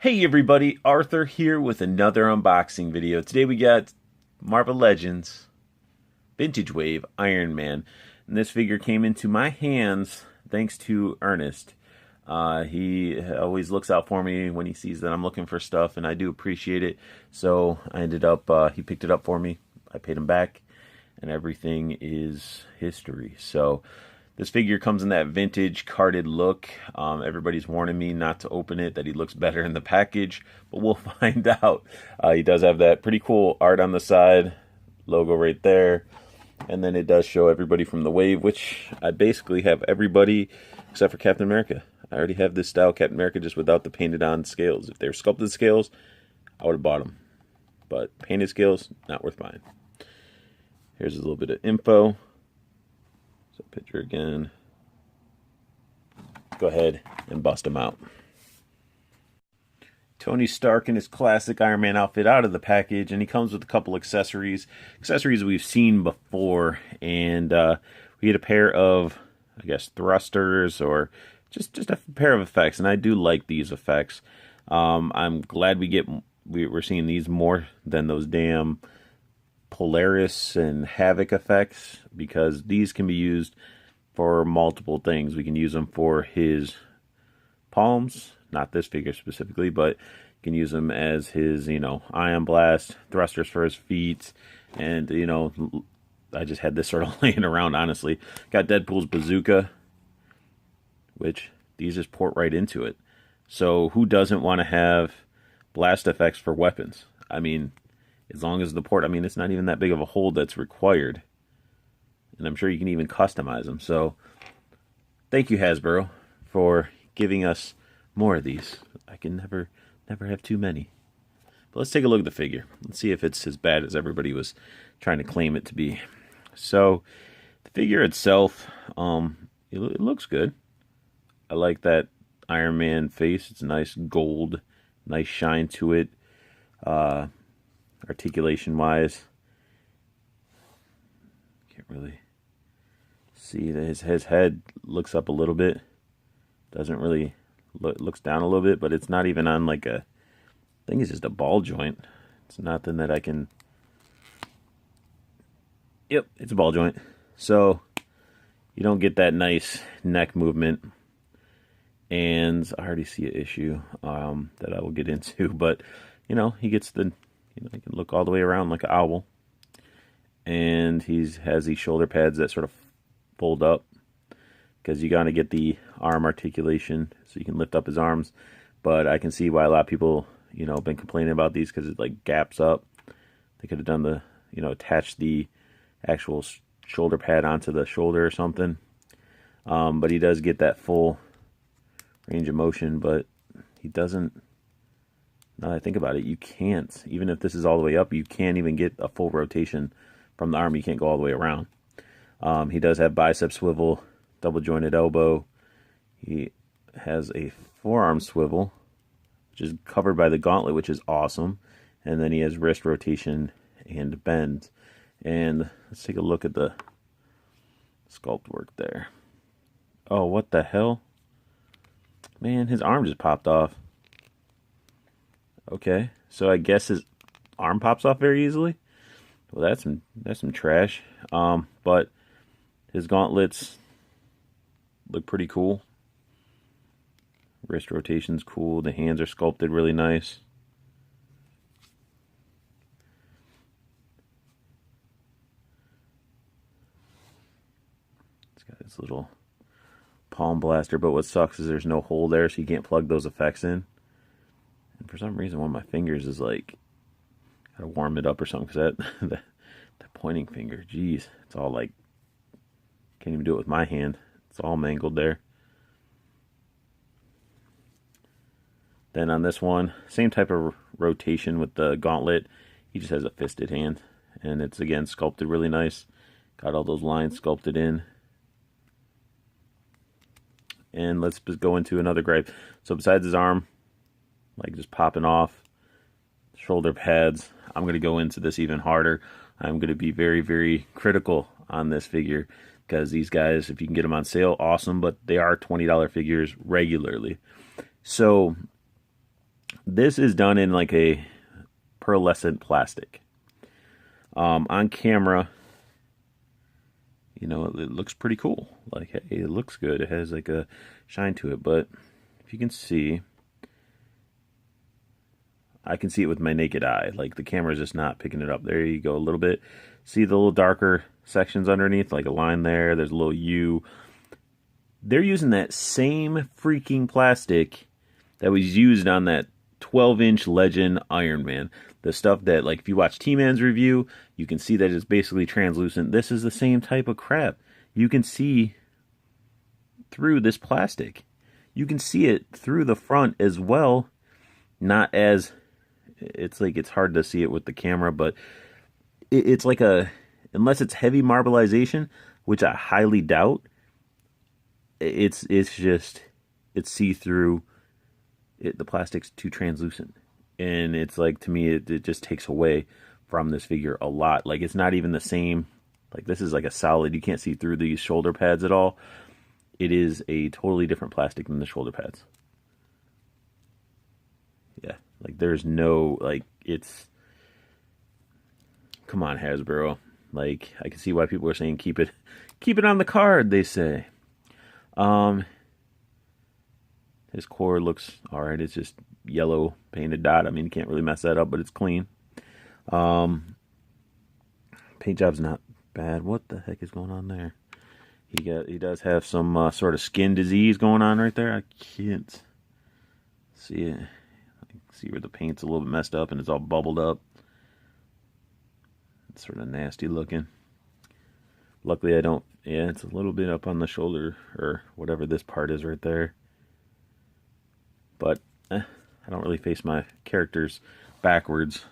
Hey everybody, Arthur here with another unboxing video. Today we got Marvel Legends Vintage Wave Iron Man. And this figure came into my hands thanks to Ernest. He always looks out for me when he sees that I'm looking for stuff, and I do appreciate it. So I ended up, he picked it up for me. I paid him back, and everything is history. So this figure comes in that vintage carded look. Everybody's warning me not to open it, that he looks better in the package, but we'll find out. He does have that pretty cool art on the side, logo right there, and then it does show everybody from the wave, which I basically have everybody except for Captain America. I already have this style Captain America just without the painted on scales. If they were sculpted scales, I would have bought them, but painted scales, not worth buying. Here's a little bit of info. So picture again. Go ahead and bust him out. Tony Stark in his classic Iron Man outfit out of the package, and he comes with a couple accessories. Accessories we've seen before, and we get a pair of, I guess, thrusters or just a pair of effects, and I do like these effects. I'm glad we're seeing these more than those damn Polaris and Havoc effects, because these can be used for multiple things. We can use them for his palms, not this figure specifically, but you can use them as his, ion blast, thrusters for his feet, and, I just had this sort of laying around, honestly. Got Deadpool's bazooka, which these just port right into it. So who doesn't want to have blast effects for weapons? I mean, as long as the port, it's not even that big of a hole that's required. And I'm sure you can even customize them. So, thank you, Hasbro, for giving us more of these. I can never have too many. But let's take a look at the figure. Let's see if it's as bad as everybody was trying to claim it to be. So, the figure itself, it looks good. I like that Iron Man face. It's a nice gold, nice shine to it. Articulation wise, can't really see that his head looks up a little bit. Doesn't really looks down a little bit, but it's not even on like I think it's just a ball joint. It's nothing that I can. Yep, it's a ball joint. So you don't get that nice neck movement. And I already see an issue that I will get into, but he gets the. He can look all the way around like an owl. And he has these shoulder pads that sort of fold up, because you got to get the arm articulation so you can lift up his arms. But I can see why a lot of people, been complaining about these, because it like gaps up. They could have done the, attach the actual shoulder pad onto the shoulder or something. But he does get that full range of motion, but he doesn't. Now that I think about it, you can't. Even if this is all the way up, you can't even get a full rotation from the arm. You can't go all the way around. He does have bicep swivel, double jointed elbow. He has a forearm swivel, which is covered by the gauntlet, which is awesome. And then he has wrist rotation and bend. And let's take a look at the sculpt work there. Oh, what the hell? Man, his arm just popped off. Okay, so I guess his arm pops off very easily. Well, that's some trash. But his gauntlets look pretty cool. Wrist rotation's cool. The hands are sculpted really nice. It's got this little palm blaster, but what sucks is there's no hole there, so you can't plug those effects in. And for some reason, one of my fingers is like, gotta warm it up or something, because that pointing finger, geez, it's all like, can't even do it with my hand. It's all mangled there. Then on this one, same type of rotation with the gauntlet. He just has a fisted hand, and it's again sculpted really nice. Got all those lines sculpted in. And let's just go into another gripe. So besides his arm, like just popping off, shoulder pads, I'm going to go into this even harder. I'm going to be very, very critical on this figure, because these guys, if you can get them on sale, awesome, but they are $20 figures regularly. So This is done in like a pearlescent plastic. On camera, you know, it looks pretty cool. Like, hey, it looks good. It has like a shine to it. But if you can see, I can see it with my naked eye. Like, the camera's just not picking it up. There you go, a little bit. See the little darker sections underneath? Like a line there. There's a little U. They're using that same freaking plastic that was used on that 12-inch Legend Iron Man. The stuff that, like, if you watch T-Man's review, you can see that it's basically translucent. This is the same type of crap. You can see through this plastic. You can see it through the front as well. Not as... It's like it's hard to see it with the camera, but it's like a... Unless it's heavy marbleization, which I highly doubt, it's just... It's see-through. The plastic's too translucent. And it's like, to me, it just takes away from this figure a lot. Like, it's not even the same. Like, this is like a solid. You can't see through these shoulder pads at all. It is a totally different plastic than the shoulder pads. Yeah, like, there's no, like, it's... Come on, Hasbro. Like, I can see why people are saying keep it on the card, they say. His core looks alright. It's just yellow painted dot. I mean, you can't really mess that up, but it's clean. Paint job's not bad. What the heck is going on there? He does have some sort of skin disease going on right there. I can't see it. I can see where the paint's a little bit messed up and it's all bubbled up. It's sort of nasty looking. Luckily I don't... Yeah, it's a little bit up on the shoulder, or whatever this part is right there. But I don't really face my characters backwards,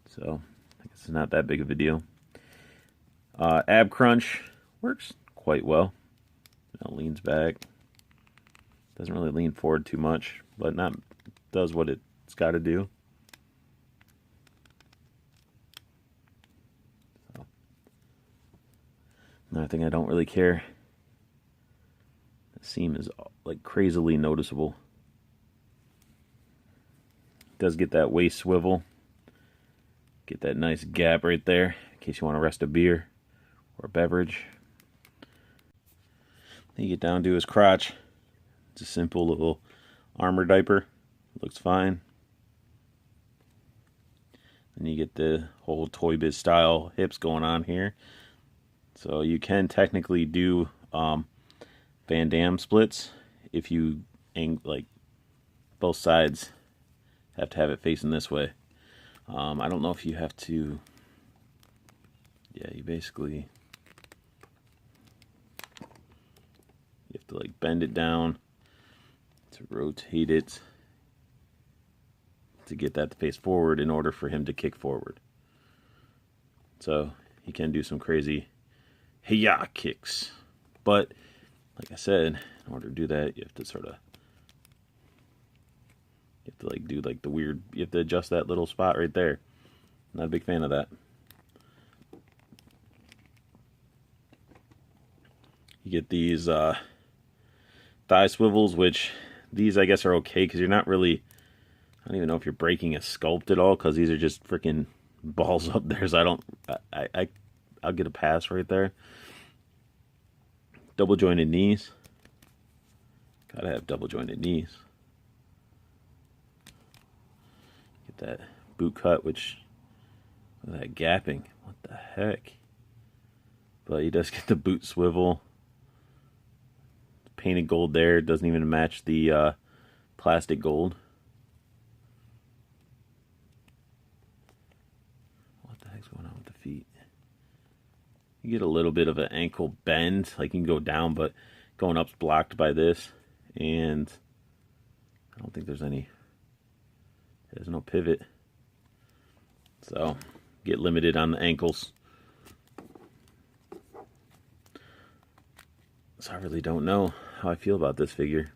so I guess it's not that big of a deal. Ab crunch works quite well. It leans back. Doesn't really lean forward too much, but does what it's got to do. So, another thing I don't really care. The seam is like crazily noticeable. Does get that waist swivel. Get that nice gap right there in case you want to rest a beer or a beverage. Then you get down to his crotch. It's a simple little armor diaper. Looks fine. Then you get the whole Toy Biz style hips going on here. So you can technically do Van Damme splits if you like both sides have to have it facing this way. I don't know if you have to... Yeah, you basically... You have to like bend it down to rotate it to get that to face forward in order for him to kick forward. So he can do some crazy hey-ya kicks. But like I said, in order to do that, you have to sort of... You have to like do like the weird... You have to adjust that little spot right there. Not a big fan of that. You get these thigh swivels, which these I guess are okay because you're not really... I don't even know if you're breaking a sculpt at all because these are just freaking balls up there. So I don't... I'll get a pass right there. Double jointed knees. Gotta have double jointed knees. Get that boot cut, which... That gapping. What the heck? But he does get the boot swivel. Painted gold there. Doesn't even match the plastic gold. What the heck's going on with the feet? You get a little bit of an ankle bend. Like you can go down, but going up's blocked by this. And I don't think there's any... There's no pivot. So... Get limited on the ankles. So I really don't know how I feel about this figure.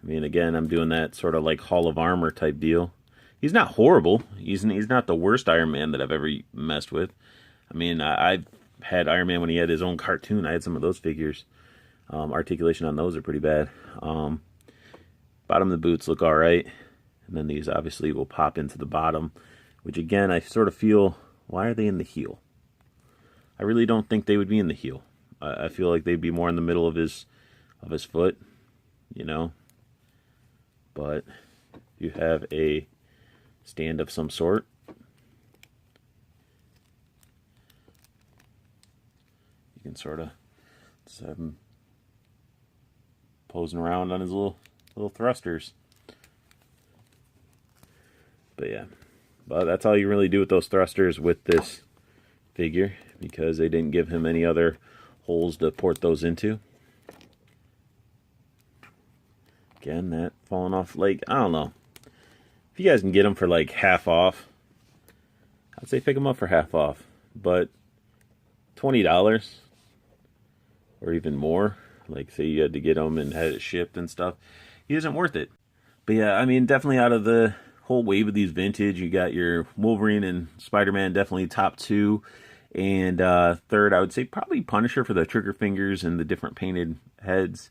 I mean, again, I'm doing that sort of like Hall of Armor type deal. He's not horrible. He's not the worst Iron Man that I've ever messed with. I mean, I've had Iron Man when he had his own cartoon. I had some of those figures. Articulation on those are pretty bad. Bottom of the boots look alright. And then these obviously will pop into the bottom, which again, I sort of feel, why are they in the heel? I really don't think they would be in the heel. I feel like they'd be more in the middle of his foot, you know. But you have a stand of some sort. You can sort of just have him posing around on his little thrusters. But yeah, but that's all you really do with those thrusters with this figure, because they didn't give him any other holes to port those into. Again, that falling off leg, I don't know. If you guys can get them for like half off, I'd say pick them up for half off. But $20 or even more, like say you had to get them and had it shipped and stuff, it isn't worth it. But yeah, I mean, definitely out of the whole wave of these vintage, you got your Wolverine and Spider-Man, definitely top two. And third, I would say probably Punisher for the trigger fingers and the different painted heads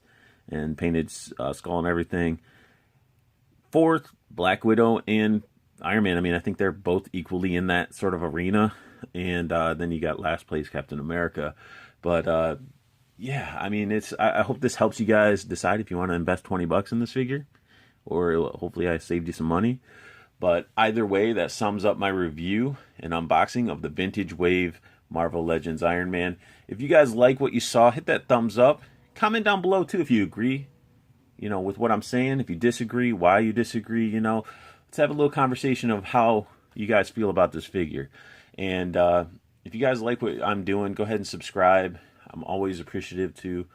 and painted skull and everything. Fourth, Black Widow and Iron Man. I mean, I think they're both equally in that sort of arena. And then you got last place Captain America. But yeah, I mean, I hope this helps you guys decide if you want to invest $20 in this figure, or hopefully I saved you some money. But either way, that sums up my review and unboxing of the Vintage Wave Marvel Legends Iron Man. If you guys like what you saw, hit that thumbs up. Comment down below too if you agree, you know, with what I'm saying. If you disagree, why you disagree, you know. Let's have a little conversation of how you guys feel about this figure. And if you guys like what I'm doing, go ahead and subscribe. I'm always appreciative to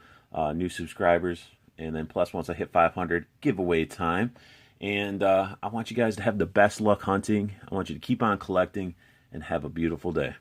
new subscribers. And then plus, once I hit 500, giveaway time. And I want you guys to have the best luck hunting. I want you to keep on collecting and have a beautiful day.